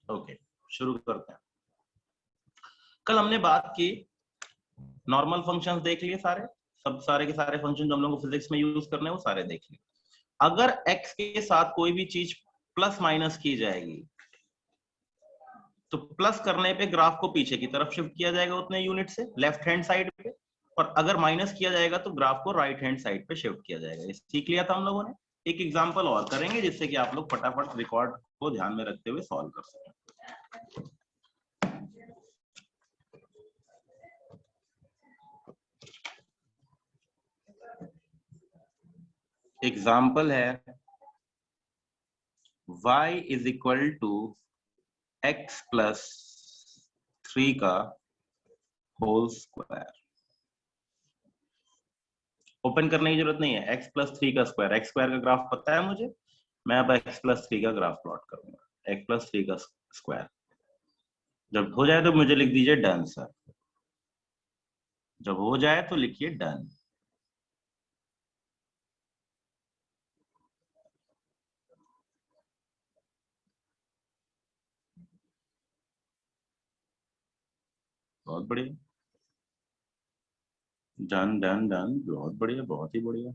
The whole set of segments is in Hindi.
ओके, शुरू करते हैं। कल हमने बात की, नॉर्मल फंक्शंस देख लिए सारे, सब सारे के सारे फंक्शन जो हम लोग को फिजिक्स में यूज करने हैं वो सारे देख लिए। अगर x के साथ कोई भी चीज प्लस माइनस की जाएगी तो प्लस करने पे ग्राफ को पीछे की तरफ शिफ्ट किया जाएगा उतने यूनिट से लेफ्ट हैंड साइड पे, और अगर माइनस किया जाएगा तो ग्राफ को राइट हैंड साइड पे शिफ्ट किया जाएगा। ये सीख लिया था हम लोगों ने। एक एग्जांपल और करेंगे जिससे कि आप लोग फटाफट रिकॉर्ड को ध्यान में रखते हुए सॉल्व कर सकें। एग्जाम्पल है y is equal to x plus 3 का होल स्क्वायर। ओपन करने की जरूरत नहीं है, x प्लस 3 का स्क्वायर, x स्क्वायर का ग्राफ पता है मुझे, मैं अब x प्लस 3 का ग्राफ प्लॉट करूंगा। x प्लस 3 का स्क्वायर जब हो जाए तो मुझे लिख दीजिए डन सर, जब हो जाए तो लिखिए डन। बहुत बढ़िया, डन डन डन, बहुत बढ़िया, बहुत ही बढ़िया।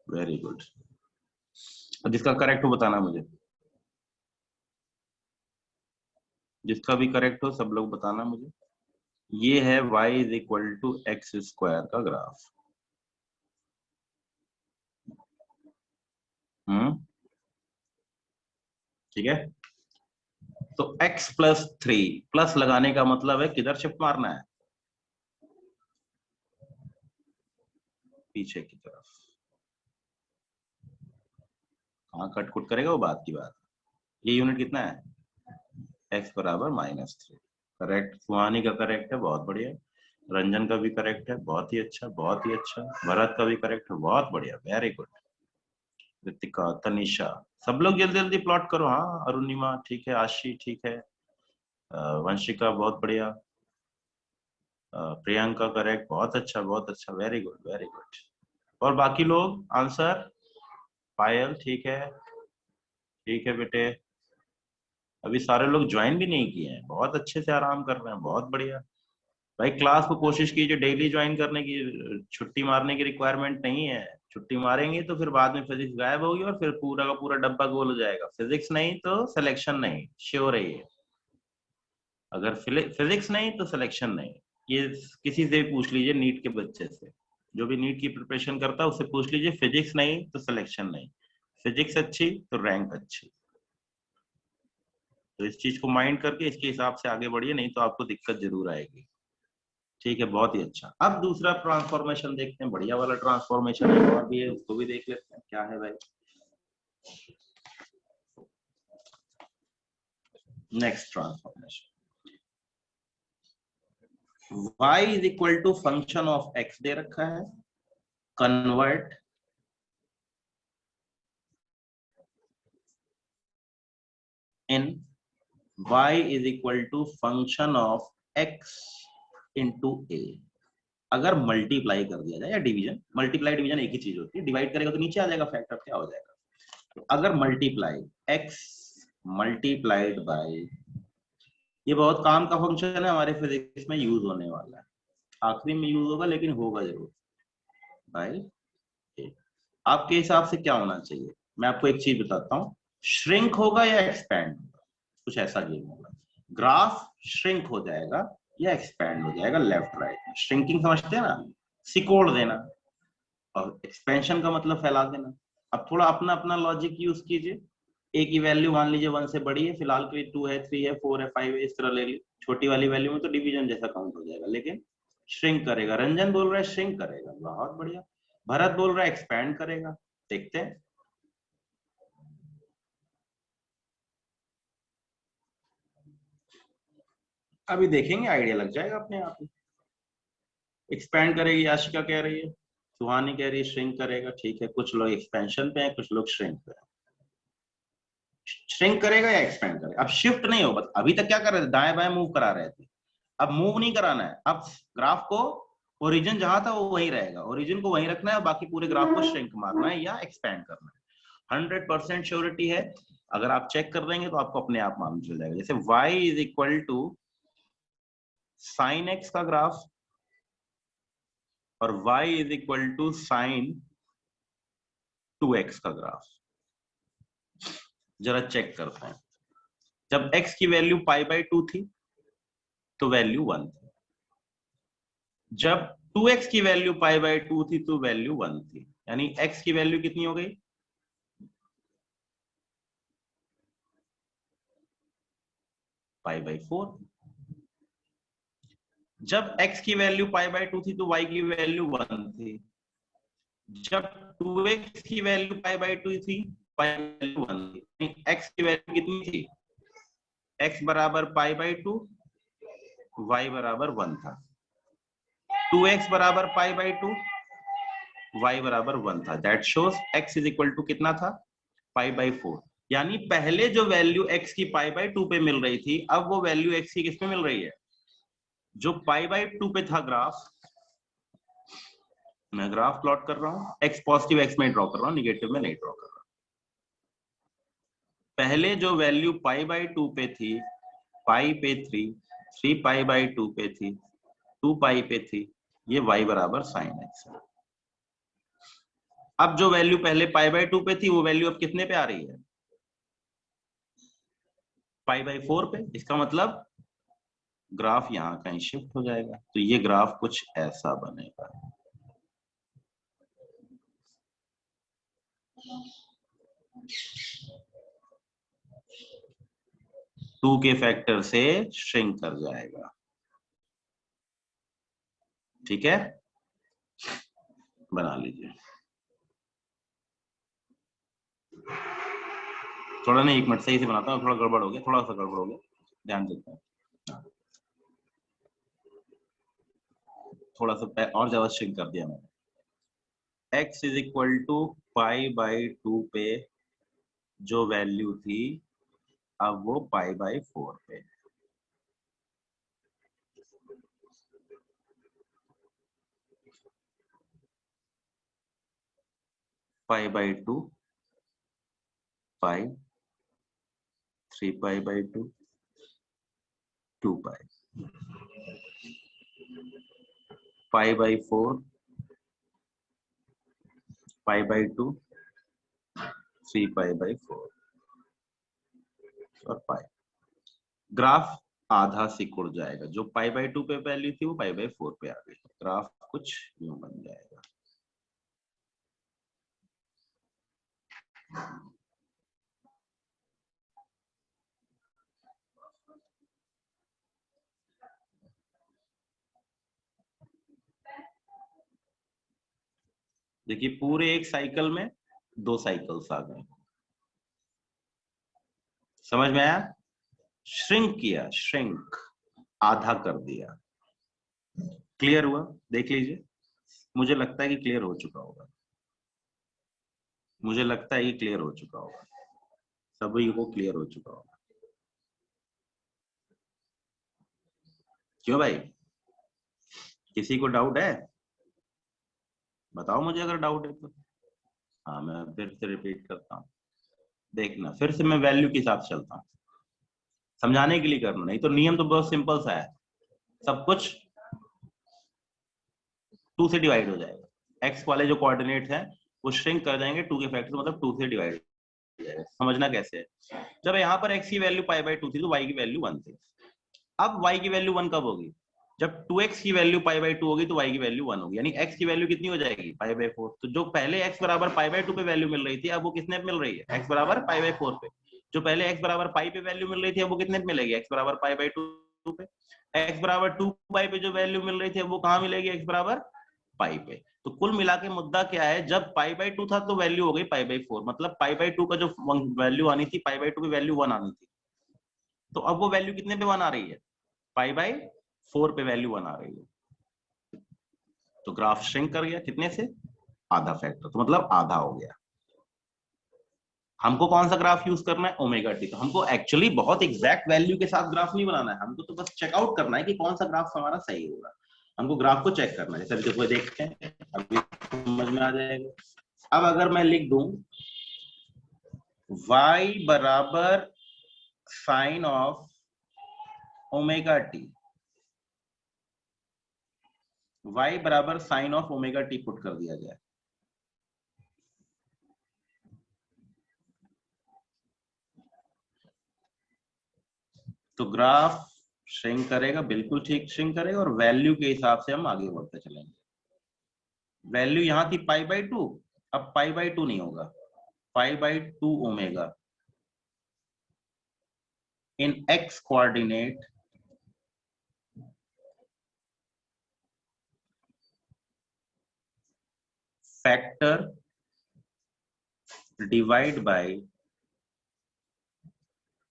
Very good. जिसका करेक्ट हो बताना मुझे, जिसका भी करेक्ट हो सब लोग बताना मुझे। ये है y is equal to x square का ग्राफ। ठीक है, तो x प्लस 3, प्लस लगाने का मतलब है किधर शिफ्ट मारना है, पीछे की तरफ। कहाँ कटकुट करेगा वो बात की बात। ये यूनिट कितना है, x बराबर -3। करेक्ट, सुहानी का करेक्ट है, बहुत बढ़िया। रंजन का भी करेक्ट है, बहुत ही अच्छा, बहुत ही अच्छा। भरत का भी करेक्ट है, बहुत बढ़िया, वेरी गुड। ऋतिका, तनिषा, सब लोग जल्दी जल्दी प्लॉट करो। हाँ, अरुणिमा ठीक है, आशी ठीक है, वंशिका बहुत बढ़िया, प्रियंका करेक्ट, बहुत अच्छा, बहुत अच्छा, वेरी गुड, वेरी गुड। और बाकी लोग आंसर, पायल ठीक है, ठीक है बेटे। अभी सारे लोग ज्वाइन भी नहीं किए हैं, बहुत अच्छे से आराम कर रहे हैं, बहुत बढ़िया। भाई क्लास को कोशिश कीजिए डेली ज्वाइन करने की, छुट्टी मारने की रिक्वायरमेंट नहीं है। छुट्टी मारेंगे तो फिर बाद में फिजिक्स गायब होगी और फिर पूरा का पूरा डब्बा गोल हो जाएगा। फिजिक्स नहीं तो सिलेक्शन नहीं, श्योर है ये। अगर फिजिक्स नहीं तो सिलेक्शन नहीं। ये किसी से भी पूछ लीजिए, नीट के बच्चे से, जो भी नीट की प्रिपरेशन करता है उससे पूछ लीजिए, फिजिक्स नहीं तो सिलेक्शन नहीं, फिजिक्स अच्छी तो रैंक अच्छी। तो इस चीज को माइंड करके इसके हिसाब से आगे बढ़िए, नहीं तो आपको दिक्कत जरूर आएगी। ठीक है, बहुत ही अच्छा। अब दूसरा ट्रांसफॉर्मेशन देखते हैं, बढ़िया वाला ट्रांसफॉर्मेशन है और भी है, उसको भी देख लेते हैं क्या है भाई। Next transformation, y is equal to function of x दे रखा है, convert in y is equal to function of x into a। अगर मल्टीप्लाई कर दिया जाए या डिवीजन, मल्टीप्लाई डिवीजन एक ही चीज होती है, डिवाइड करेगा तो नीचे आ जाएगा फैक्टर, क्या हो जाएगा। तो अगर मल्टीप्लाई x मल्टीप्लाइड बाय, ये बहुत काम का फंक्शन है, हमारे फिजिक्स में यूज होने वाला है, आखिरी में यूज होगा लेकिन होगा जरूर भाई। आपके हिसाब से क्या होना चाहिए, मैं आपको एक चीज बताता हूँ, श्रिंक होगा या एक्सपैंड होगा, कुछ ऐसा गेम होगा। ग्राफ श्रिंक हो जाएगा या एक्सपैंड हो जाएगा लेफ्ट राइट में। श्रिंकिंग समझते हैं ना, सिकोड़ देना, और एक्सपेंशन का मतलब फैला देना। अब थोड़ा अपना अपना लॉजिक यूज कीजिए। ए की वैल्यू मान लीजिए 1 से बड़ी है, फिलहाल के लिए 2 है, 3 है, 4 है, 5 है, इस तरह ले ली। छोटी वाली वैल्यू में तो डिवीजन जैसा काउंट हो जाएगा, लेकिन श्रिंक करेगा। रंजन बोल रहा है श्रिंक करेगा, बहुत बढ़िया। भरत बोल रहा है एक्सपैंड करेगा, देखते हैं। अभी देखेंगे, आइडिया लग जाएगा अपने आप ही। एक्सपैंड करेगी, आशिका कह रही है, सुहानी कह रही है श्रिंक करेगा। ठीक है, कुछ लोग एक्सपेंशन पे हैं, कुछ लोग श्रिंक पे हैं। श्रिंक करेगा या एक्सपेंड करेगा? अब शिफ्ट नहीं होगा। अभी तक क्या कर रहे थे, दाएं बाएं मूव करा रहे थे, अब मूव नहीं कराना है। अब ग्राफ को ओरिजिन जहां था वो वहीं रहेगा, ओरिजिन को वहीं रखना है, बाकी पूरे ग्राफ को श्रिंक मारना है या एक्सपेंड करना है। 100% श्योरिटी है। अगर आप चेक कर लेंगे तो आपको अपने आप मालूम चल जाएगा। जैसे y is equal to sine x का ग्राफ और y is equal to sine 2x का ग्राफ, जरा चेक करते हैं। जब x की वैल्यू π/2 थी तो वैल्यू 1 थी, जब 2x की वैल्यू π/2 थी तो वैल्यू 1 थी, यानी x की वैल्यू कितनी हो गई? π/4। जब x की वैल्यू π/2 थी तो y की वैल्यू 1 थी, जब 2x की वैल्यू π/2 थी y की वैल्यू 1 थी। x की वैल्यू कितनी थी? x बराबर π/2, y बराबर 1 था। 2x बराबर π/2, y बराबर 1 था। That shows x is equal to कितना था? π/4। यानी पहले जो वैल्यू x की π/2 पे मिल रही थी, अब वो वैल्यू x की किस पे मिल रही है? जो π/2 पे था ग्राफ, मैं ग्राफ प्लॉट कर रहा हूं, x पॉजिटिव x में ड्रॉ कर रहा हूं, निगेटिव में नहीं ड्रॉ कर रहा। पहले जो वैल्यू π/2 पे थी, पाई पे 3, 3π/2 पे थी, 2π पे थी, ये y बराबर साइन x है। अब जो वैल्यू पहले π/2 पे थी वो वैल्यू अब कितने पे आ रही है? π/4 पे। इसका मतलब ग्राफ यहां कहीं शिफ्ट हो जाएगा, तो ये ग्राफ कुछ ऐसा बनेगा। टू के फैक्टर से श्रिंक कर जाएगा। ठीक है, बना लीजिए। थोड़ा नहीं, 1 मिनट सही से बनाता हूँ, थोड़ा गड़बड़ हो गया, थोड़ा सा गड़बड़ हो गया, ध्यान देते हैं। थोड़ा सा और ज्यादा श्रिंक कर दिया मैंने। x इज इक्वल टू π/2 पे जो वैल्यू थी, अब वो π/4 पे। π/2, π, 3π/2, 2π, π/4, π/2, 3π/4 और π। ग्राफ आधा सिकुड़ जाएगा, जो π/2 पे वैल्यू थी वो π/4 पे आ गई। ग्राफ कुछ यूं बन जाएगा। देखिए पूरे एक साइकिल में 2 साइकिल्स आ गए। समझ में आया? श्रिंक किया, श्रिंक आधा कर दिया। क्लियर हुआ? देख लीजिए, मुझे लगता है कि क्लियर हो चुका होगा, मुझे लगता है ये क्लियर हो चुका होगा, सभी को क्लियर हो चुका होगा। क्यों भाई, किसी को डाउट है? बताओ मुझे अगर डाउट है तो। हाँ, मैं फिर से रिपीट करता हूँ, देखना फिर से मैं वैल्यू के हिसाब से चलता हूँ, समझाने के लिए करना, नहीं तो नियम तो बहुत सिंपल सा है, सब कुछ 2 से डिवाइड हो जाएगा। x वाले जो कोऑर्डिनेट है वो श्रिंक कर जाएंगे 2 के फैक्टर, मतलब 2 से डिवाइड हो जाएगा। समझना कैसे है? जब यहाँ पर x की वैल्यू π/2 थी तो y की वैल्यू 1 थी। अब y की वैल्यू 1 कब होगी? जब 2x की वैल्यू π/2 होगी तो y की वैल्यू 1 होगी, यानी x की वैल्यू कितनी हो जाएगी? π/4। तो जो पहले x बराबर π/2 पे वैल्यू मिल रही थी, अब वो कितने पे मिल रही है? x बराबर π/4 पे। जो पहले x बराबर पाई पे वैल्यू मिल रही थी, अब वो कितने पे मिलेगी? x बराबर π/2 पे। x बराबर 2π पे जो वैल्यू मिल रही थी, अब वो कहाँ मिलेगी? x बराबर पाई पे। तो कुल मिला के मुद्दा क्या है, जब π/2 था तो वैल्यू हो गई π/4, मतलब π/2 का जो वैल्यू आनी थी, π/2 की वैल्यू 1 आनी थी, तो अब वो वैल्यू कितने पे 1 आ रही है? π/4 पे वैल्यू 1 आ रही है। तो ग्राफ श्रिंक कर गया कितने से, आधा फैक्टर, तो मतलब आधा हो गया। हमको कौन सा ग्राफ यूज करना है, ओमेगा टी। तो हमको एक्चुअली बहुत एग्जैक्ट वैल्यू के साथ ग्राफ नहीं बनाना है, हमको तो बस चेकआउट करना है कि कौन सा ग्राफ हमारा सही होगा। हमको ग्राफ को चेक करना है, जैसे देखो देखते हैं, अभी समझ में आ जाएगा। अब अगर मैं लिख दूं y बराबर sine of omega t, y बराबर sine of omega t put कर दिया जाए, तो ग्राफ श्रिंक करेगा, बिल्कुल ठीक श्रिंक करेगा, और वैल्यू के हिसाब से हम आगे बढ़ते चलेंगे। वैल्यू यहां थी π/2, अब π/2 नहीं होगा, π/2 omega in x coordinate factor divide by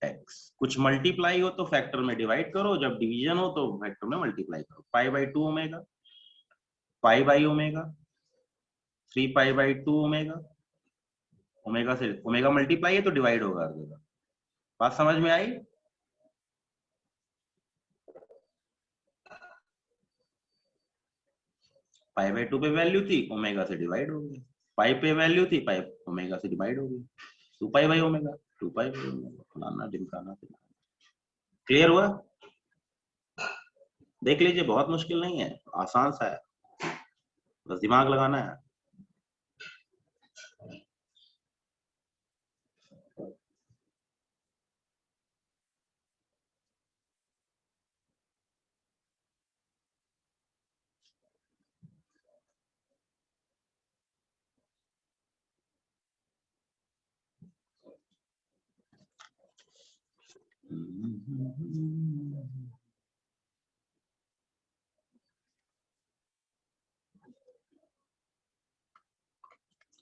x। कुछ मल्टीप्लाई हो तो फैक्टर में डिवाइड करो, जब डिवीजन हो तो फैक्टर में मल्टीप्लाई करो। π/2 ओमेगा, π/ओमेगा 3π/2 ओमेगा, ओमेगा से ओमेगा मल्टीप्लाई है तो डिवाइड होगा हर जगह। बात समझ में आई? π/2 पे वैल्यू थी, ओमेगा से डिवाइड हो गई। पाई पे वैल्यू थी, पाई ओमेगा से डिवाइड हो गई, 2π/ओमेगा, 2π/ओमेगा, फलाना ढिमकाना। क्लियर हुआ? देख लीजिए, बहुत मुश्किल नहीं है, आसान सा है, बस दिमाग लगाना है।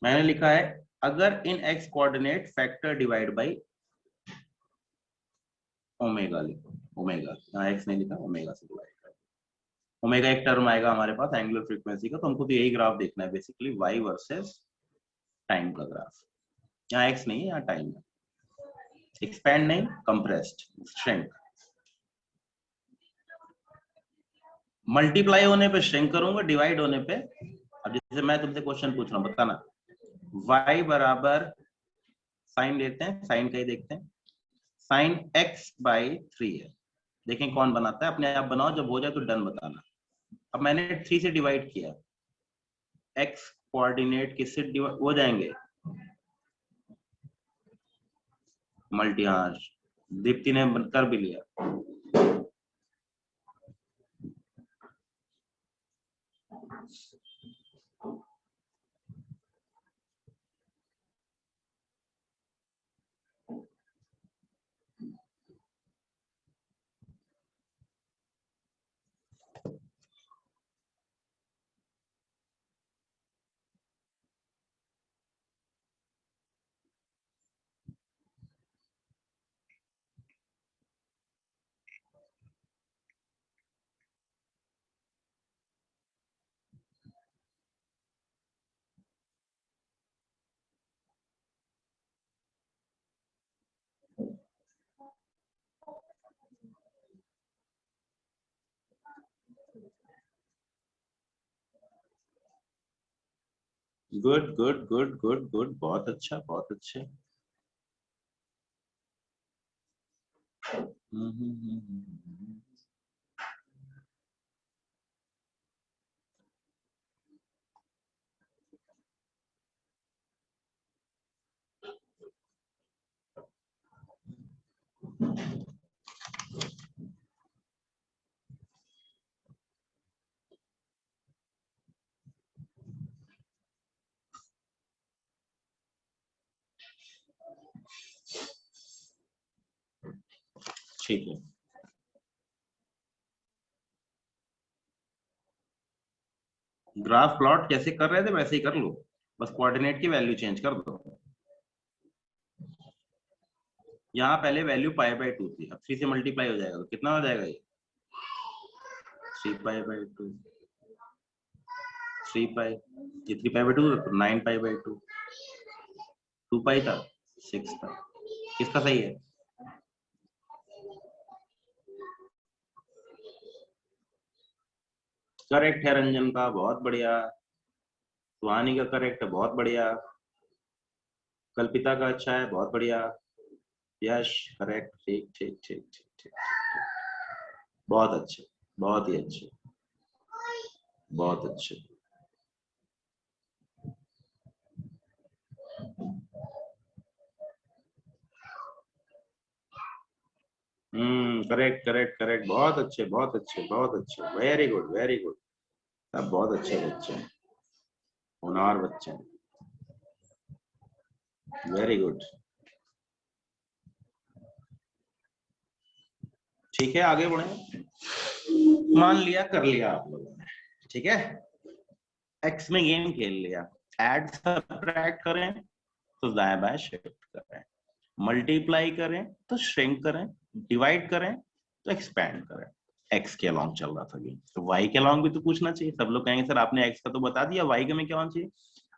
मैंने लिखा है, अगर इन x coordinate factor divide by omega, लिखो ओमेगा, यहाँ x नहीं लिखा, ओमेगा से डिवाइड कर। ओमेगा एक टर्म आएगा हमारे पास एंगुलर फ्रीक्वेंसी का, तो हमको तो यही ग्राफ देखना है बेसिकली, y वर्सेस टाइम का ग्राफ। यहाँ x नहीं है, यहाँ टाइम है। एक्सपैंड नहीं, कंप्रेस्ड, श्रिंक। मल्टीप्लाई होने पे श्रिंक करूंगा, डिवाइड होने पे, अब जैसे मैं तुमसे क्वेश्चन पूछ रहा हूँ, बताना y बराबर, साइन लेते हैं, साइन का ही देखते हैं, साइन x/3 है। देखें कौन बनाता है, अपने आप बनाओ, जब हो जाए तो डन बताना। अब मैंने 3 से डिवाइड किया, x कोऑर्डिनेट किससे हो जाएंगे, मल्टी, हाँ दीप्ति ने कर भी लिया। Good good good good good, बहुत अच्छा बहुत अच्छे। ठीक है, ग्राफ प्लॉट जैसे कर रहे थे वैसे ही कर लो, बस कोऑर्डिनेट की वैल्यू चेंज कर दो। यहाँ पहले वैल्यू π/2 थी, अब 3 से मल्टीप्लाई हो जाएगा तो कितना हो जाएगा ये, 3π/2। 3 पाई, ये 3 पाई बाई 2 तो 9 पाई बाई 2, 2 पाई था 6 था। किसका सही है? करेक्ट है रंजन का, बहुत बढ़िया। सुहानी का करेक्ट है, बहुत बढ़िया। कल्पिता का अच्छा है, बहुत बढ़िया। यश करेक्ट, ठीक ठीक ठीक ठीक ठीक, बहुत अच्छे, बहुत ही अच्छे, बहुत अच्छे। करेक्ट करेक्ट करेक्ट, बहुत अच्छे बहुत अच्छे बहुत अच्छे, वेरी गुड वेरी गुड। सब बहुत अच्छे बच्चे हैं, होनहार बच्चे हैं, वेरी गुड। ठीक है, आगे बढ़े। मान लिया कर लिया आप लोगों ने, ठीक है। एक्स में गेम खेल लिया, ऐड सब्ट्रैक्ट करें तो दाएं बाएं शिफ्ट करें, मल्टीप्लाई करें तो श्रिंक करें, डिवाइड करें तो एक्सपैंड करें। एक्स के अलॉन्ग चल रहा था गेम, तो वाई के अलॉन्ग भी तो पूछना चाहिए। सब लोग कहेंगे सर आपने एक्स का तो बता दिया, वाई के में क्या होना चाहिए?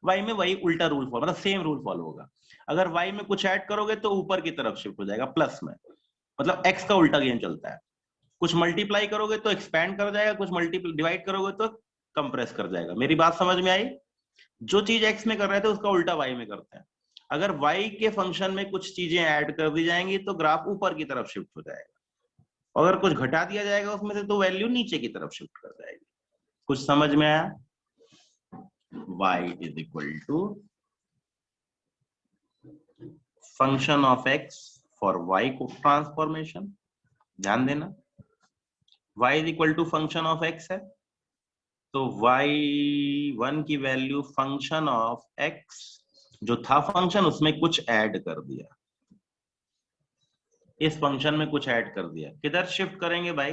वाई में वही उल्टा रूल फॉलो, मतलब सेम रूल फॉलो होगा। अगर वाई में कुछ ऐड करोगे तो ऊपर की तरफ शिफ्ट हो जाएगा प्लस में, मतलब एक्स का उल्टा गेम चलता है। कुछ मल्टीप्लाई करोगे तो एक्सपैंड कर जाएगा, कुछ मल्टीप्लाई डिवाइड करोगे तो कंप्रेस कर जाएगा। मेरी बात समझ में आई? जो चीज एक्स में कर रहे थे उसका उल्टा वाई में करते हैं। अगर वाई के फंक्शन में कुछ चीजें ऐड कर दी जाएंगी तो ग्राफ ऊपर की तरफ शिफ्ट हो जाएगा, अगर कुछ घटा दिया जाएगा उसमें से तो वैल्यू नीचे की तरफ शिफ्ट कर जाएगी। कुछ समझ में आया? y is equal to function of x for y को ट्रांसफॉर्मेशन। ध्यान देना, y is equal to function of x है, तो y1 की वैल्यू फंक्शन ऑफ x जो था फंक्शन उसमें कुछ ऐड कर दिया, इस फंक्शन में कुछ ऐड कर दिया। किधर शिफ्ट करेंगे भाई?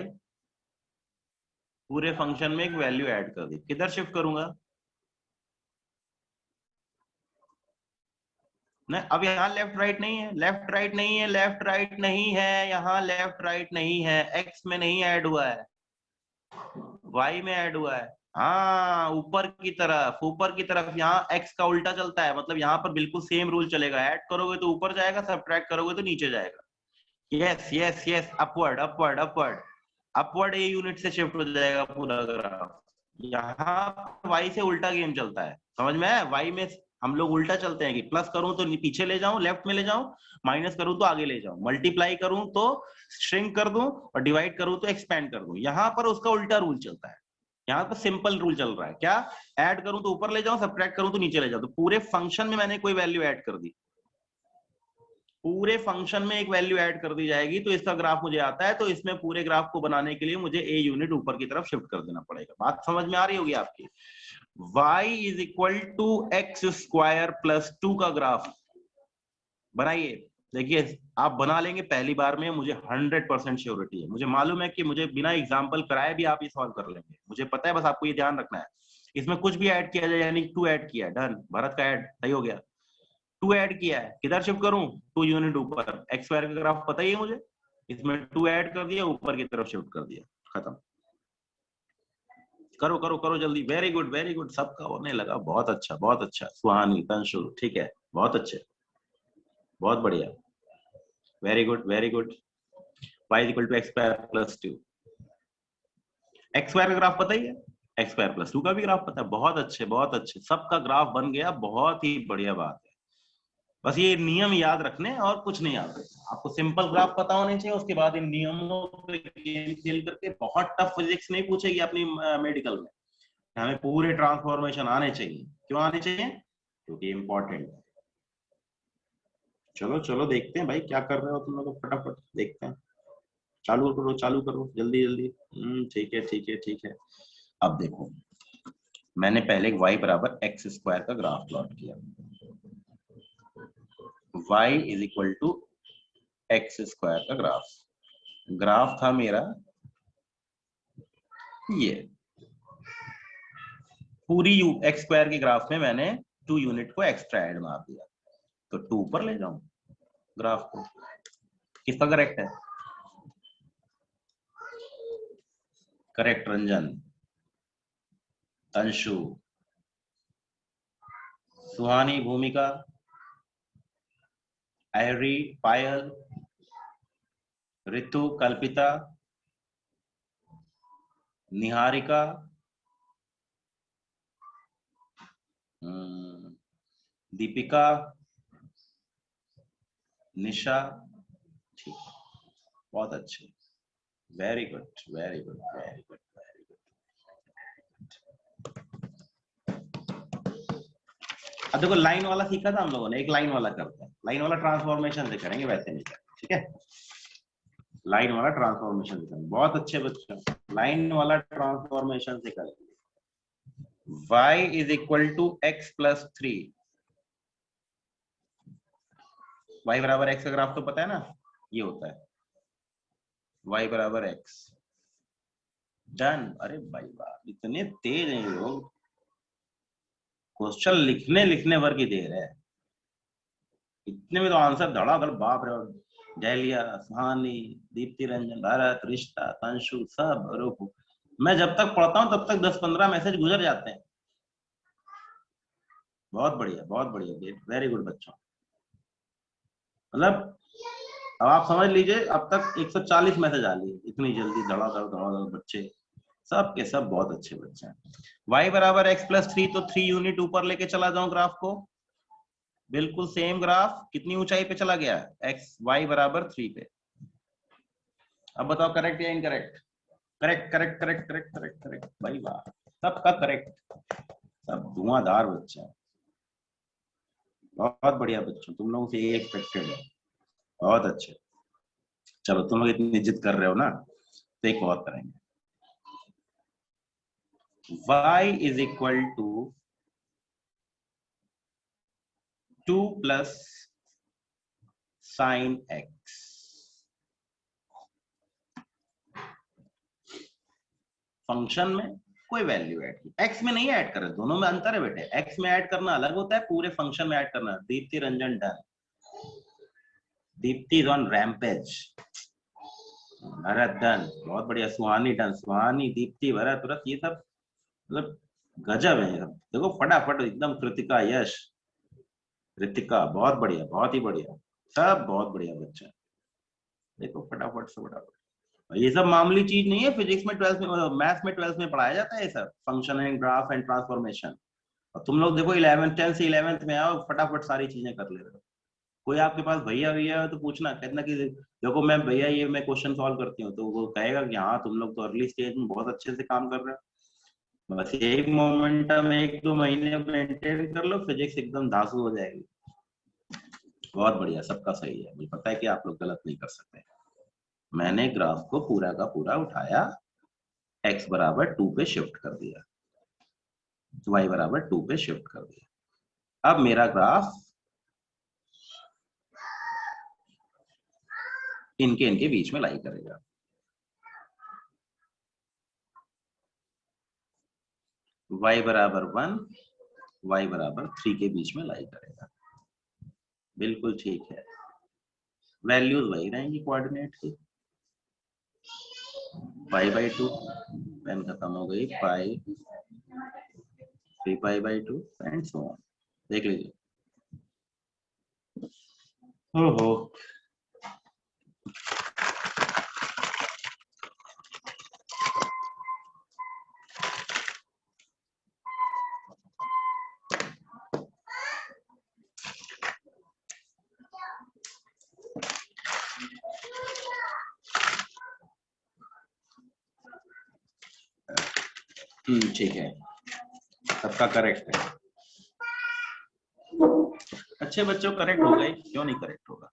पूरे फंक्शन में एक वैल्यू ऐड कर दी, किधर शिफ्ट करूंगा? नहीं, अब यहाँ लेफ्ट राइट नहीं है, लेफ्ट राइट नहीं है, लेफ्ट राइट नहीं है, यहाँ लेफ्ट राइट नहीं है, एक्स में नहीं ऐड हुआ है, वाई में ऐड हुआ है। हाँ, ऊपर की तरफ, ऊपर की तरफ। यहाँ एक्स का उल्टा चलता है, मतलब यहाँ पर बिल्कुल सेम रूल चलेगा, ऐड करोगे तो ऊपर जाएगा, सब्ट्रैक्ट करोगे तो नीचे जाएगा। Yes yes yes, upward upward upward, upward A unit से शिफ्ट हो जाएगा पूरा ग्राफ। यहाँ वाई से उल्टा गेम चलता है, समझ में है? वाई में हम लोग उल्टा चलते हैं कि प्लस करूं तो पीछे ले जाऊं, लेफ्ट में ले जाऊं, माइनस करूं तो आगे ले जाऊं, मल्टीप्लाई करूं तो श्रिंक कर दूं, और डिवाइड करूं तो एक्सपैंड कर दूं। यहाँ पर उसका उल्टा रूल चलता है, यहाँ पर सिंपल रूल चल रहा है। क्या? ऐड करूं तो ऊपर ले जाऊं, सब्ट्रैक्ट करूं तो नीचे ले जाऊं। तो पूरे फंक्शन में मैंने कोई वैल्यू ऐड कर दी, पूरे फंक्शन में एक वैल्यू ऐड कर दी जाएगी तो इसका ग्राफ मुझे आता है। तो इसमें पूरे ग्राफ को बनाने के लिए मुझे ए यूनिट ऊपर की तरफ शिफ्ट कर देना पड़ेगा। बात समझ में आ रही होगी आपकी? y is equal to x square plus 2 का ग्राफ बनाइए। देखिए, आप बना लेंगे पहली बार में, मुझे 100% श्योरिटी है। मुझे मालूम है कि मुझे बिना एग्जाम्पल कराए भी आप ये सॉल्व कर लेंगे, मुझे पता है। बस आपको ये ध्यान रखना है, इसमें कुछ भी ऐड किया जाए, यानी 2 ऐड किया, डन, भरत का ऐड सही हो गया। 2 ऐड किया है, किधर शिफ्ट करूं? 2 यूनिट ऊपर, एक्स स्क्वायर का ग्राफ पता ही है मुझे, इसमें 2 ऐड कर दिया, ऊपर की तरफ शिफ्ट कर दिया, खत्म। करो करो करो जल्दी, वेरी गुड वेरी गुड, सबका होने लगा, बहुत अच्छा बहुत अच्छा। सुहानी, तंशु, ठीक है, बहुत अच्छे, बहुत बढ़िया, very good very good. y equal to x square plus 2, x square का ग्राफ पता ही है, एक्स स्क्वायर प्लस 2 का भी ग्राफ पता है, बहुत अच्छे बहुत अच्छे, सबका ग्राफ बन गया, बहुत ही बढ़िया बात है। बस ये नियम याद रखने और कुछ नहीं याद रखना, आपको सिंपल ग्राफ पता होने चाहिए। उसके बाद इन नियमों पे गेम खेल करके, बहुत टफ फिजिक्स नहीं पूछेगी अपनी मेडिकल में, हमें पूरे ट्रांसफॉर्मेशन आने चाहिए। क्यों आने चाहिए? क्योंकि इंपॉर्टेंट है। चलो चलो देखते हैं भाई क्या कर रहे हो तुम लोग, फटाफट देखते हैं। चालू करो जल्दी जल्दी। ठीक है ठीक है ठीक है। अब देखो, मैंने पहले y बराबर एक्स स्क्वायर का ग्राफ प्लॉट किया, y is equal to x square का ग्राफ, ग्राफ था मेरा ये। पूरी एक्स स्क्वायर के ग्राफ में मैंने 2 यूनिट को एक्स्ट्रा ऐड मार दिया, तो 2 ऊपर ले जाऊं ग्राफ को। किसका करेक्ट है? करेक्ट रंजन, अंशु, सुहानी भूमिका, आयरी पायल, ऋतु कल्पिता, निहारिका, दीपिका, निशा। ठीक, बहुत अच्छे, very good very good very good very good. अब देखो लाइन वाला सीखा था हम लोगों ने, एक लाइन वाला करते हैं, लाइन वाला ट्रांसफॉर्मेशन से करेंगे, वैसे नहीं करेंगे, ठीक है। लाइन वाला ट्रांसफॉर्मेशन से करेंगे, बहुत अच्छे बच्चों, लाइन वाला ट्रांसफॉर्मेशन से करेंगे। y is equal to x plus 3, y बराबर x का ग्राफ तो पता है ना, ये होता है y बराबर x। डन। अरे भाई वाह, इतने तेज हैं ये लोग, क्वेश्चन लिखने लिखने भर की देर है, इतने में तो आंसर धड़ाधड़, बाप रे। जयलिया, सुहानी, दीप्ति रंजन, भारत, रिश्ता, तंशु, सब। अरे मैं जब तक पढ़ता हूँ तब तक 10-15 मैसेज गुजर जाते हैं। बहुत बढ़िया बहुत बढ़िया, वेरी गुड बच्चों। मतलब अब आप समझ लीजिए, अब तक 140 मैसेज आ लिए इतनी जल्दी, धड़ाधड़ बच्चे, सब के सब बहुत अच्छे बच्चे हैं। y बराबर x प्लस 3, तो 3 यूनिट ऊपर लेके चला जाऊं ग्राफ को, बिल्कुल सेम ग्राफ, कितनी ऊंचाई पे चला गया, x y बराबर 3 पे। अब बताओ करेक्ट या incorrect? Correct correct correct correct correct correct भाई वाह, सबका करेक्ट, सब धुआंधार बच्चे हैं, बहुत बढ़िया बच्चों, तुम लोगों से ये एक्सपेक्टेड है, बहुत अच्छे। चलो तुम लोग इतनी जिद कर रहे हो ना, तो एक और करेंगे। y is equal to 2 plus sine x। Function में कोई वैल्यू ऐड की, x में नहीं ऐड कर रहे, दोनों में अंतर है बेटे, x में ऐड करना अलग होता है, पूरे फंक्शन में ऐड करना। Deepti Ranjan done, Deepti is on rampage, Bharat done, बहुत बढ़िया, सुहानी डन, सुहानी, दीप्ति, भरत, तुरंत, ये सब मतलब गजब है सब। देखो फटाफट एकदम, कृतिका, यश, ऋतिका, बहुत बढ़िया, बहुत ही बढ़िया, सब बहुत बढ़िया बच्चे। देखो फटाफट से फटाफट, ये सब मामूली चीज नहीं है, फिजिक्स में 12th में, मैथ्स में 12th में पढ़ाया जाता है ये सब, function and graph and transformation. और तुम लोग देखो 11th 10th से 11th में आओ, फटाफट सारी चीजें कर ले रहे हो। कोई आपके पास भैया भैया है तो पूछना, कहना कि देखो मैं भैया ये मैं क्वेश्चन सॉल्व करती हूँ, तो वो कहेगा कि हाँ तुम लोग तो अर्ली स्टेज में बहुत अच्छे से काम कर रहे हो, बस यही मोमेंटम 1-2 महीने मेंटेन कर लो, फिजिक्स एकदम धांसू हो जाएगी। बहुत बढ़िया, सबका सही है, मुझे पता है कि आप लोग गलत नहीं कर सकते। मैंने ग्राफ को पूरा का पूरा उठाया, x बराबर 2 पे शिफ्ट कर दिया, y बराबर 2 पे शिफ्ट कर दिया। अब मेरा ग्राफ इनके बीच में लाई करेगा, y बराबर 1, y बराबर 3 के बीच में लाई करेगा, बिल्कुल ठीक है। वैल्यूज वही रहेंगी कोऑर्डिनेट की, π/2, पेन खत्म हो गई, पाई, 3π/2 एंड सो ऑन। देख लीजिए, ओहो, ठीक है, सबका करेक्ट है। अच्छे बच्चों करेक्ट हो गए, क्यों नहीं करेक्ट होगा।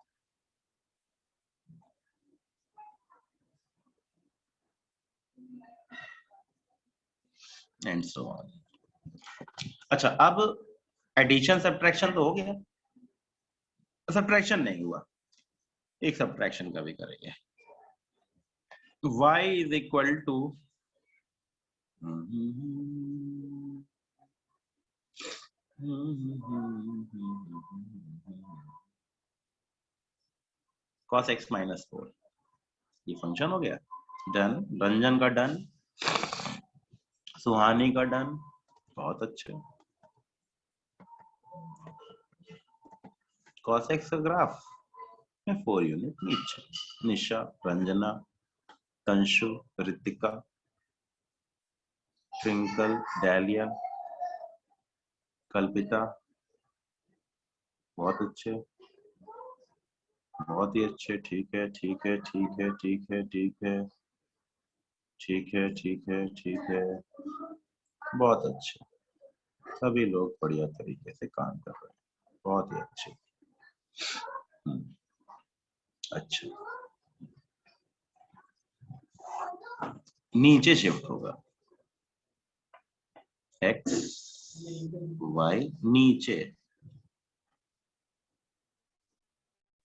And so on. अच्छा, अब एडिशन सब्ट्रैक्शन तो हो गया, सब्ट्रैक्शन नहीं हुआ, एक सब्ट्रैक्शन का भी करेंगे। y is equal to cos x minus 4, ये फंक्शन हो गया। डन, रंजन का डन, सुहानी का डन, बहुत अच्छे। cos x का ग्राफ में 4 यूनिट नीचे। निशा, रंजना, तंशु, रितिका, ट्विंकल, डालिया, कल्पिता, बहुत अच्छे, बहुत ही अच्छे। ठीक है, ठीक है, ठीक है, ठीक है, ठीक है, ठीक है, ठीक है, ठीक है, बहुत अच्छे। सभी लोग बढ़िया तरीके से काम कर रहे हैं, बहुत ही अच्छे। अच्छा, नीचे शिफ्ट होगा x y नीचे,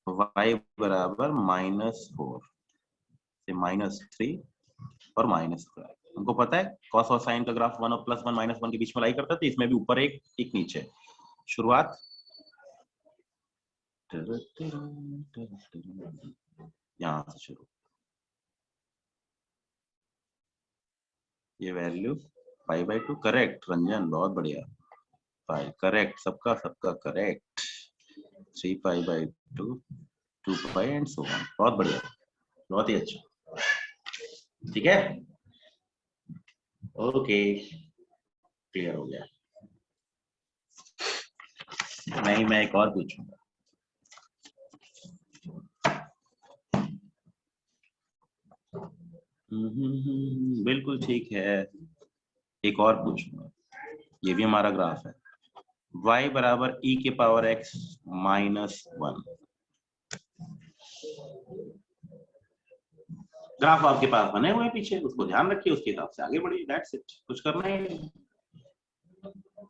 y बराबर -4 से -3 और -2। हमको पता है cos और sin का ग्राफ 1 और +1 -1 के बीच में लाई करता था, इसमें भी ऊपर एक नीचे। शुरुआत यहाँ से शुरू, ये वैल्यू π/2 करेक्ट। रंजन बहुत बढ़िया, पाई करेक्ट, सबका करेक्ट। 3π/2 2π एंड सो ऑन, बहुत बढ़िया, बहुत ही अच्छा। ठीक है, ओके, क्लियर हो गया। मैं एक और पूछूंगा। बिल्कुल ठीक है, एक और पूछूंगा। ये भी हमारा ग्राफ है, y बराबर e के पावर x -1। ग्राफ आपके पास बने हुए हैं पीछे, उसको ध्यान रखिए, उसके हिसाब से आगे बढ़िए। दैट्स इट, कुछ करना ही नहीं,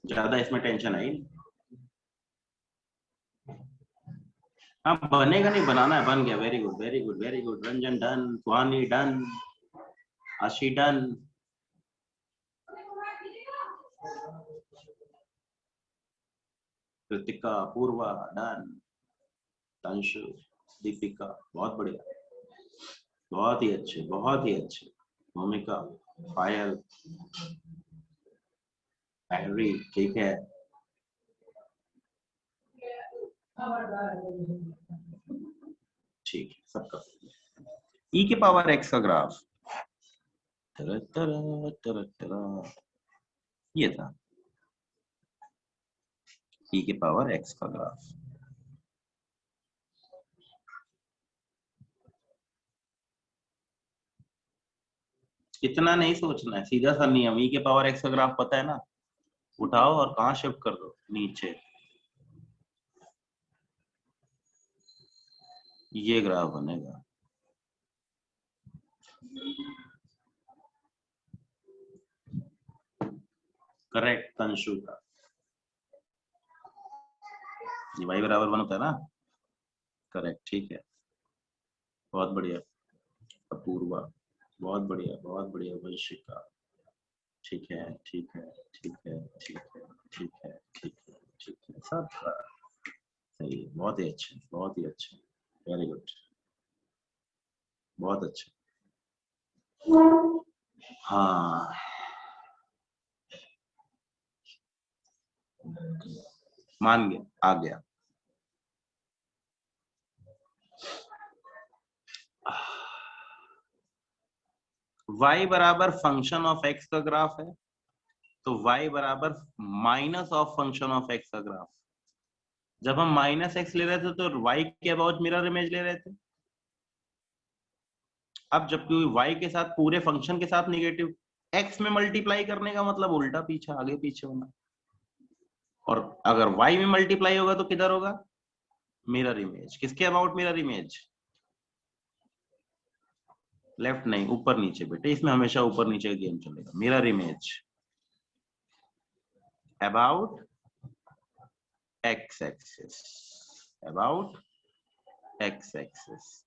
ज्यादा इसमें टेंशन है ही नहीं। हाँ बनेगा नहीं, बनाना है, बन गया। Very good, very good, very good. Ranjan done, Suhani done, Aashi done. Kritika, Purva done, Tanshu, Deepika बहुत बढ़िया, बहुत ही अच्छे, बहुत ही अच्छे। भूमिका, पायल, हैरी, ठीक है। ठीक है, सबका। e के पावर x का ग्राफ ये था, e के पावर x का ग्राफ। इतना नहीं सोचना है, सीधा सा नियम। e के पावर x का ग्राफ पता है ना, उठाओ और कहाँ शिफ्ट कर दो, नीचे। ये ग्राफ बनेगा। करेक्ट, तंशु का y बराबर 1 होता है ना, करेक्ट, ठीक है, बहुत बढ़िया। अपूर्वा, बहुत बढ़िया, बहुत बढ़िया। वंशिका, ठीक है, ठीक है, ठीक है, ठीक है, ठीक है, ठीक है, ठीक है, सब सही है, बहुत ही अच्छे, बहुत ही अच्छे, वेरी गुड, बहुत अच्छे। हाँ, मान गया, आ गया। y बराबर फंक्शन ऑफ x का ग्राफ है, तो y बराबर minus of function of x का ग्राफ। जब हम -x ले रहे थे तो y के अबाउट मिरर इमेज ले रहे थे। अब जबकि y के साथ पूरे फंक्शन के साथ निगेटिव, x में मल्टीप्लाई करने का मतलब उल्टा पीछे, आगे पीछे होना। और अगर y में मल्टीप्लाई होगा तो किधर होगा, मिरर इमेज। किसके अबाउट मिरर इमेज, लेफ्ट नहीं, ऊपर नीचे बेटे, इसमें हमेशा ऊपर नीचे का गेम चलेगा। Mirror image about x axis, about x axis,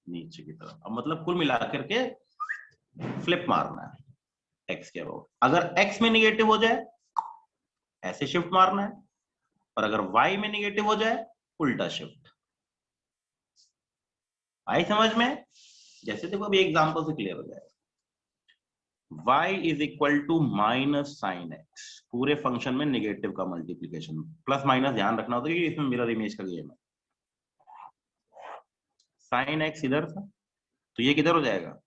नीचे की तरफ। अब मतलब कुल मिलाकर के फ्लिप मारना है x के अबाउट। अगर x में निगेटिव हो जाए ऐसे शिफ्ट मारना है, और अगर y में निगेटिव हो जाए उल्टा शिफ्ट। आई समझ में? जैसे देखो अभी एग्जांपल से क्लियर हो जाएगा। y is equal to minus sine x, पूरे फंक्शन में नेगेटिव का मल्टीप्लीकेशन, प्लस माइनस ध्यान रखना होता है कि इसमें मिरर इमेज का गेम है। साइन एक्स इधर था तो ये किधर हो जाएगा,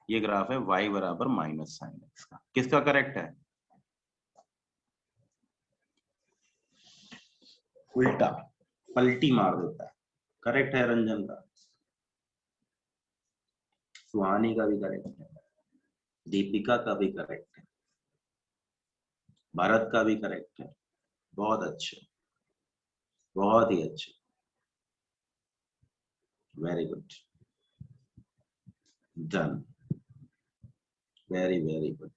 ये ग्राफ है y बराबर माइनस साइन एक्स का। किसका करेक्ट है, उल्टा पलटी मार देता है। करेक्ट है रंजन का, सुहानी का भी करेक्ट है, दीपिका का भी करेक्ट है, भारत का भी करेक्ट है। बहुत अच्छे, बहुत ही अच्छे, very good, done, very very good.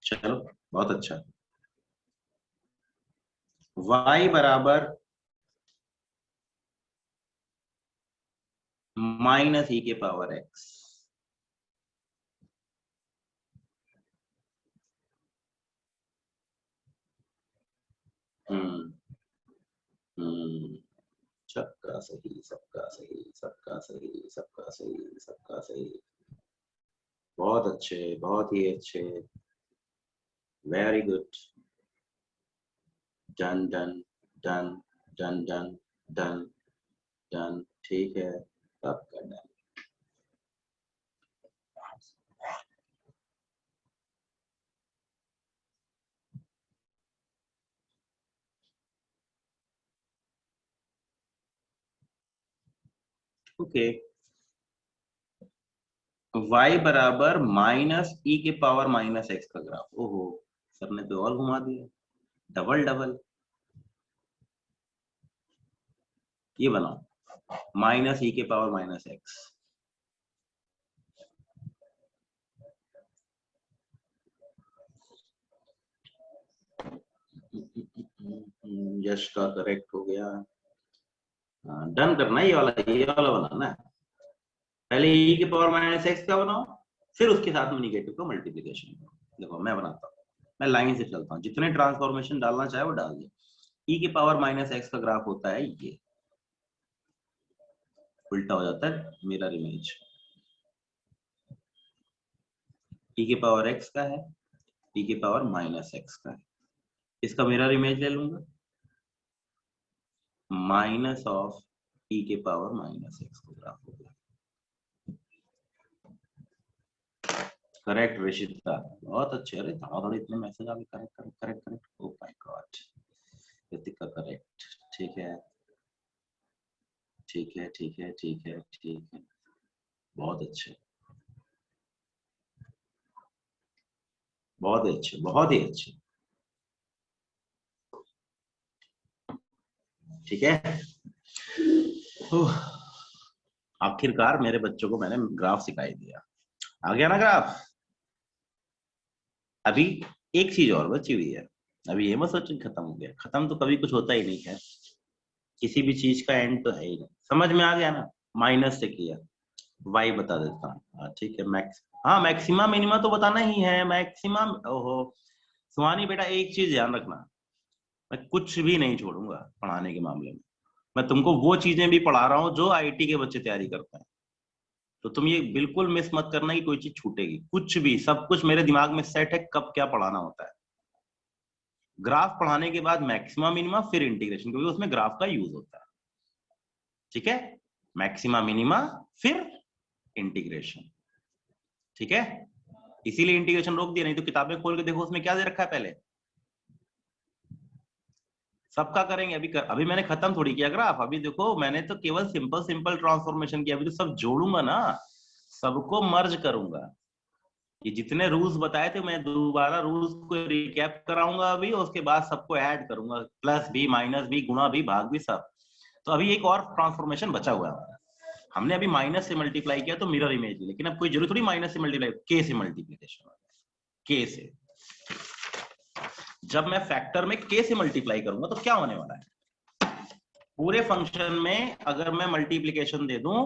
चलो बहुत अच्छा। y बराबर माइनस ई के पावर x, सबका सही, सबका सही, सबका सही, सबका सही, सबका सही। बहुत अच्छे, बहुत ही अच्छे, very good, done done done done done done done, ठीक है आपका डन। ओके, y बराबर माइनस ई के पावर माइनस एक्स का ग्राफ। ओहो, सर ने तो और घुमा दिया, डबल डबल। ये बनाओ, माइनस ई के पावर माइनस एक्स, यश का करेक्ट हो गया। डन करना, ये वाला बनाना है। पहले ई के पावर माइनस एक्स का बनाओ, फिर उसके साथ में निगेटिव का मल्टीप्लिकेशन। देखो मैं बनाता हूँ, मैं लाइन से चलता हूँ, जितने ट्रांसफॉर्मेशन डालना चाहे वो डाल दिए। ई के पावर माइनस एक्स का ग्राफ होता है ये, उल्टा हो जाता है मिरर इमेज। ई के पावर एक्स का है, ई के पावर माइनस एक्स का है, इसका मिरर इमेज ले लूंगा, माइनस ऑफ ई के पावर माइनस एक्स का ग्राफ हो गया। करेक्ट ऋषिता, बहुत अच्छे। अरे धड़ाधड़ इतने मैसेज आ गए, correct correct correct correct, oh my God, Ritika correct, ठीक है ठीक है ठीक है ठीक है ठीक है, बहुत अच्छे, बहुत ही अच्छे, बहुत ही अच्छे, ठीक है। आखिरकार मेरे बच्चों को मैंने ग्राफ सिखाई दिया, आ गया ना ग्राफ। अभी एक चीज और बची हुई है, अभी ये मत सोचो खत्म हो गया, खत्म तो कभी कुछ होता ही नहीं है, किसी भी चीज का एंड तो है ही नहीं। समझ में आ गया ना, माइनस से किया, वाई बता देता हूँ। ठीक है, मैक्स, हाँ मैक्सिमा मिनिमा तो बताना ही है, मैक्सिमा। ओहो सुहानी बेटा, एक चीज ध्यान रखना, मैं कुछ भी नहीं छोड़ूंगा पढ़ाने के मामले में। मैं तुमको वो चीजें भी पढ़ा रहा हूँ जो आईटी के बच्चे तैयारी करते हैं, तो तुम ये बिल्कुल मिस मत करना कि कोई चीज छूटेगी, कुछ भी, सब कुछ मेरे दिमाग में सेट है कब क्या पढ़ाना होता है। ग्राफ पढ़ाने के बाद मैक्सिमा मिनिमा फिर इंटीग्रेशन, क्योंकि उसमें ग्राफ का यूज होता है, ठीक है। मैक्सिमा मिनिमा फिर इंटीग्रेशन, ठीक है। इसीलिए इंटीग्रेशन रोक दिया, नहीं तो किताबें खोल के देखो उसमें क्या दे रखा है पहले। सबका करेंगे अभी मैंने खत्म थोड़ी किया ग्राफ, अभी देखो मैंने तो केवल सिंपल सिंपल ट्रांसफॉर्मेशन किया, अभी तो सब जोड़ूंगा ना, सबको मर्ज करूंगा। ये जितने रूल्स बताए थे मैं दोबारा रूल्स को रिकैप कराऊंगा अभी, उसके बाद सबको ऐड करूंगा, प्लस भी माइनस भी गुणा भी भाग भी सब। तो अभी एक और ट्रांसफॉर्मेशन बचा हुआ है, हमने अभी माइनस से मल्टीप्लाई किया तो मिरर इमेज, लेकिन अब कोई जरूरत थोड़ी माइनस से मल्टीप्लाई, के से मल्टीप्लीकेशन, के से। जब मैं फैक्टर में के से मल्टीप्लाई करूंगा तो क्या होने वाला है, पूरे फंक्शन में अगर मैं मल्टीप्लीकेशन दे दूं,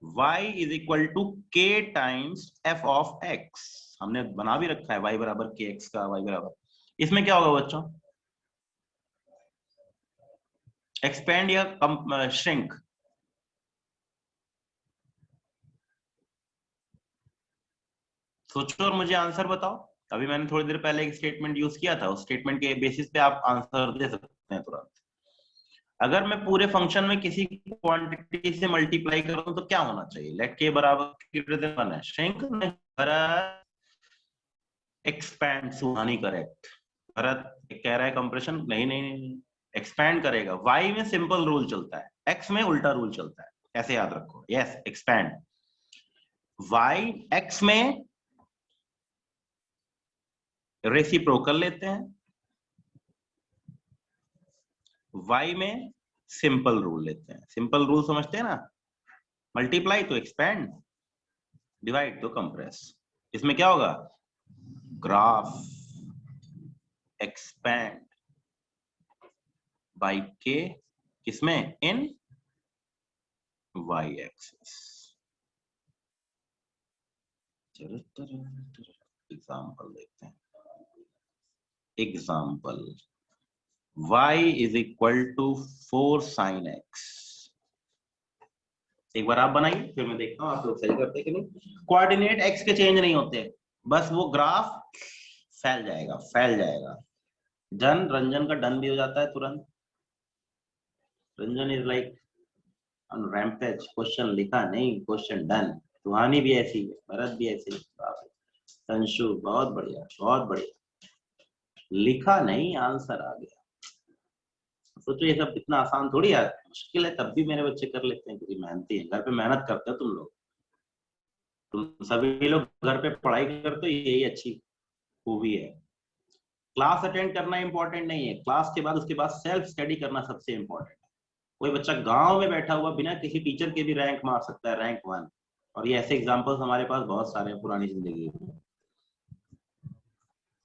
y is equal to k times f of x, हमने बना भी रखा है y बराबर kx का, y बराबर, इसमें क्या होगा बच्चों, एक्सपेंड या श्रिंक? सोचो और मुझे आंसर बताओ। अभी मैंने थोड़ी देर पहले एक स्टेटमेंट यूज किया था, उस स्टेटमेंट के बेसिस पे आप आंसर दे सकते हैं तुरंत। अगर मैं पूरे फंक्शन में किसी क्वांटिटी से मल्टीप्लाई करूं तो क्या होना चाहिए? लेट के बराबर 1 है, श्रिंक नहीं, भरत एक्सपैंड। सुहानी करेक्ट। भरत कह रहा है कंप्रेशन, नहीं नहीं नहीं, एक्सपैंड करेगा। वाई में सिंपल रूल चलता है, एक्स में उल्टा रूल चलता है, ऐसे याद रखो। Yes, expand. वाई एक्स में रेसिप्रोकल लेते हैं, वाई में सिंपल रूल लेते हैं। सिंपल रूल समझते हैं ना? मल्टीप्लाई तो एक्सपैंड, डिवाइड तो कंप्रेस। इसमें क्या होगा? ग्राफ एक्सपैंड बाई के, किसमें? इन वाई एक्सिस। एग्जाम्पल देखते हैं। Example y is equal to 4 sin x। एक बार आप बनाइए, फिर मैं देखता हूँ आप लोग सही करते कि नहीं। कोऑर्डिनेट x के चेंज नहीं होते, बस वो ग्राफ फैल जाएगा, फैल जाएगा। डन, रंजन का डन भी हो जाता है तुरंत। Ranjan is like on rampage, question लिखा नहीं, क्वेश्चन डन। सुहानी भी ऐसी है, भरत भी ऐसी है। संशु बहुत बढ़िया, बहुत बढ़िया। लिखा नहीं, आंसर आ गया। सोचो ये सब इतना आसान थोड़ी है, मुश्किल है, तब भी मेरे बच्चे कर लेते हैं क्योंकि मेहनती हैं। घर पे मेहनत करते हो तुम लोग, तुम सभी लोग घर पे पढ़ाई करते हो, यही अच्छी खूबी है। क्लास अटेंड करना इंपॉर्टेंट नहीं है, क्लास के बाद उसके बाद सेल्फ स्टडी करना सबसे इंपॉर्टेंट है। कोई बच्चा गांव में बैठा हुआ बिना किसी टीचर के भी रैंक मार सकता है, रैंक 1। और ये ऐसे एग्जाम्पल्स हमारे पास बहुत सारे हैं पुरानी जिंदगी में।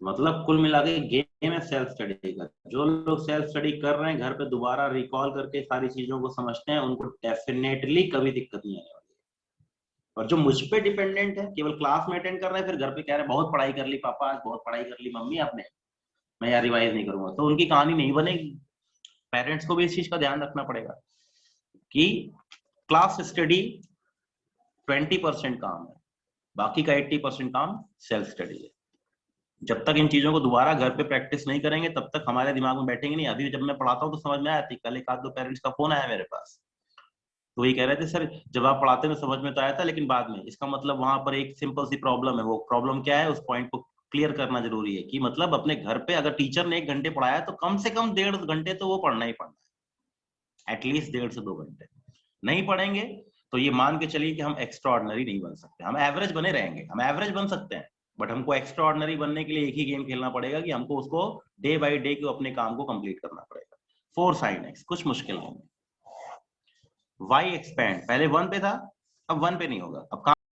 मतलब कुल मिला के गेम है सेल्फ स्टडी का। जो लोग सेल्फ स्टडी कर रहे हैं, घर पे दोबारा रिकॉल करके सारी चीजों को समझते हैं, उनको डेफिनेटली कभी दिक्कत नहीं आने वाली। और जो मुझ पे डिपेंडेंट है, केवल क्लास में अटेंड कर रहे हैं, फिर घर पे कह रहे हैं बहुत पढ़ाई कर ली पापा, आज बहुत पढ़ाई कर ली मम्मी आपने, मैं यार रिवाइज नहीं करूंगा, तो उनकी कहानी नहीं बनेगी। पेरेंट्स को भी इस चीज का ध्यान रखना पड़ेगा कि क्लास स्टडी 20% काम है, बाकी का 80% काम सेल्फ स्टडी है। जब तक इन चीजों को दोबारा घर पे प्रैक्टिस नहीं करेंगे, तब तक हमारे दिमाग में बैठेंगे नहीं। अभी जब मैं पढ़ाता हूँ तो समझ में आती, कल एक आध दो पेरेंट्स का फोन आया मेरे पास, तो वही कह रहे थे सर जब आप पढ़ाते में समझ में तो आया था, लेकिन बाद में इसका मतलब वहां पर एक सिंपल सी प्रॉब्लम है। वो प्रॉब्लम क्या है, उस पॉइंट को क्लियर करना जरूरी है कि मतलब अपने घर पे अगर टीचर ने 1 घंटे पढ़ाया तो कम से कम 1.5 घंटे तो वो पढ़ना ही पढ़ना है, एटलीस्ट 1.5 से 2 घंटे। नहीं पढ़ेंगे तो ये मान के चलिए कि हम एक्स्ट्रा ऑर्डिनरी नहीं बन सकते। हम एवरेज बने रहेंगे, हम एवरेज बन सकते हैं, बट हमको एक्स्ट्रा ऑर्डिनरी बनने के लिए एक ही गेम खेलना पड़ेगा कि हमको उसको डे बाई डे के अपने काम को कंप्लीट करना पड़ेगा। 4 sin x कुछ मुश्किल नहीं है। y एक्सपेंड पहले 1 पे था, अब 1 पे नहीं होगा, अब कहां